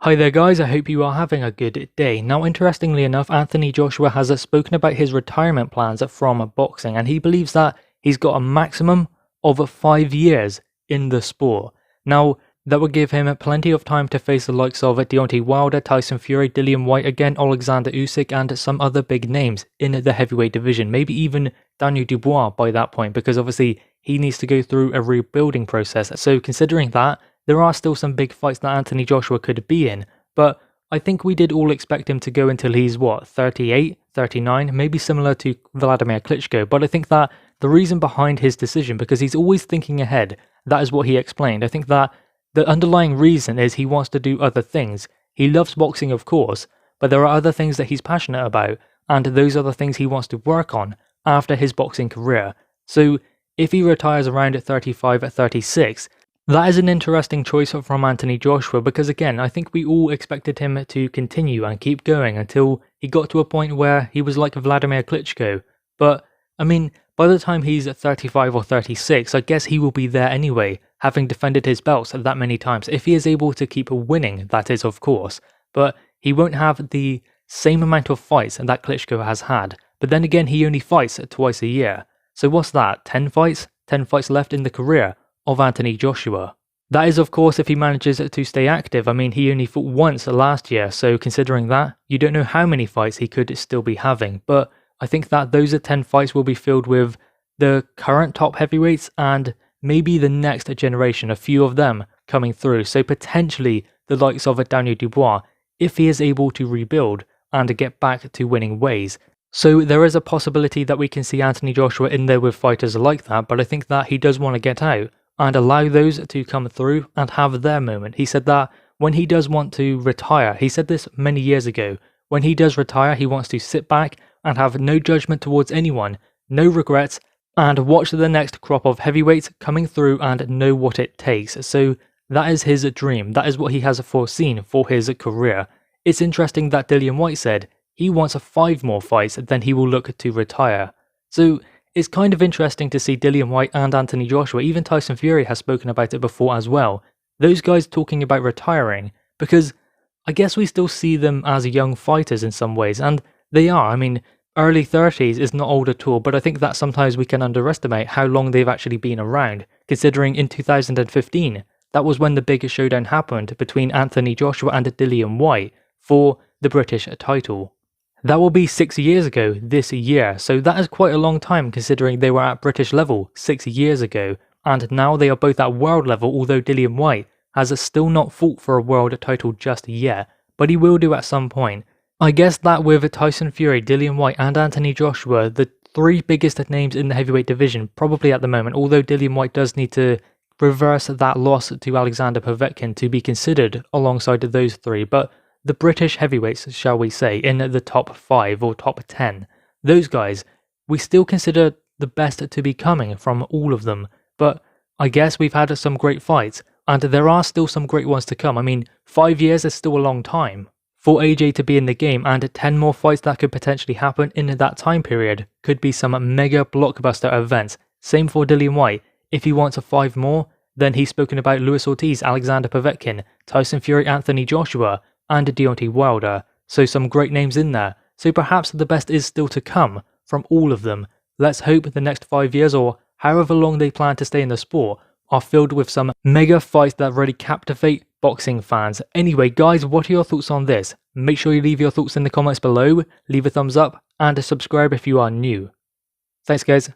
Hi there guys, I hope you are having a good day. Now interestingly enough, Anthony Joshua has spoken about his retirement plans from boxing, and he believes that he's got a maximum of 5 years in the sport. Now that would give him plenty of time to face the likes of Deontay Wilder, Tyson Fury, Dillian Whyte again, Alexander Usyk and some other big names in the heavyweight division, maybe even Daniel Dubois by that point, because obviously he needs to go through a rebuilding process. So considering that, there are still some big fights that Anthony Joshua could be in, but I think we did all expect him to go until he's, 38, 39, maybe similar to Vladimir Klitschko, but I think that the reason behind his decision, because he's always thinking ahead, that is what he explained. I think that the underlying reason is he wants to do other things. He loves boxing, of course, but there are other things that he's passionate about, and those are the things he wants to work on after his boxing career. So if he retires around 35 at 36, that is an interesting choice from Anthony Joshua, because again, I think we all expected him to continue and keep going until he got to a point where he was like Vladimir Klitschko. But, I mean, by the time he's 35 or 36, I guess he will be there anyway, having defended his belts that many times, if he is able to keep winning, that is of course. But he won't have the same amount of fights that Klitschko has had. But then again, he only fights twice a year. So what's that, 10 fights? 10 fights left in the career of Anthony Joshua. That is of course if he manages to stay active. I mean, he only fought once last year, so considering that, you don't know how many fights he could still be having, but I think that those 10 fights will be filled with the current top heavyweights and maybe the next generation, a few of them coming through, so potentially the likes of Daniel Dubois, if he is able to rebuild and get back to winning ways. So there is a possibility that we can see Anthony Joshua in there with fighters like that, but I think that he does want to get out and allow those to come through and have their moment. He said that when he does want to retire, he said this many years ago, when he does retire, he wants to sit back and have no judgment towards anyone, no regrets, and watch the next crop of heavyweights coming through and know what it takes. So that is his dream, that is what he has foreseen for his career. It's interesting that Dillian Whyte said he wants 5 more fights, then he will look to retire. So it's kind of interesting to see Dillian Whyte and Anthony Joshua, even Tyson Fury has spoken about it before as well, those guys talking about retiring, because I guess we still see them as young fighters in some ways, and they are. I mean, early 30s is not old at all, but I think that sometimes we can underestimate how long they've actually been around, considering in 2015, that was when the biggest showdown happened between Anthony Joshua and Dillian Whyte for the British title. That will be 6 years ago this year, so that is quite a long time considering they were at British level 6 years ago, and now they are both at world level, although Dillian Whyte has still not fought for a world title just yet, but he will do at some point. I guess that with Tyson Fury, Dillian Whyte and Anthony Joshua, the 3 biggest names in the heavyweight division probably at the moment, although Dillian Whyte does need to reverse that loss to Alexander Povetkin to be considered alongside those 3, but the British heavyweights, shall we say, in the top 5 or top 10, those guys, we still consider the best to be coming from all of them, but I guess we've had some great fights, and there are still some great ones to come. I mean, 5 years is still a long time for AJ to be in the game, and 10 more fights that could potentially happen in that time period could be some mega blockbuster events. Same for Dillian Whyte. If he wants 5 more, then he's spoken about Luis Ortiz, Alexander Povetkin, Tyson Fury, Anthony Joshua, and Deontay Wilder, so some great names in there. So perhaps the best is still to come from all of them. Let's hope the next 5 years, or however long they plan to stay in the sport, are filled with some mega fights that really captivate boxing fans. Anyway guys, what are your thoughts on this? Make sure you leave your thoughts in the comments below, leave a thumbs up, and subscribe if you are new. Thanks guys.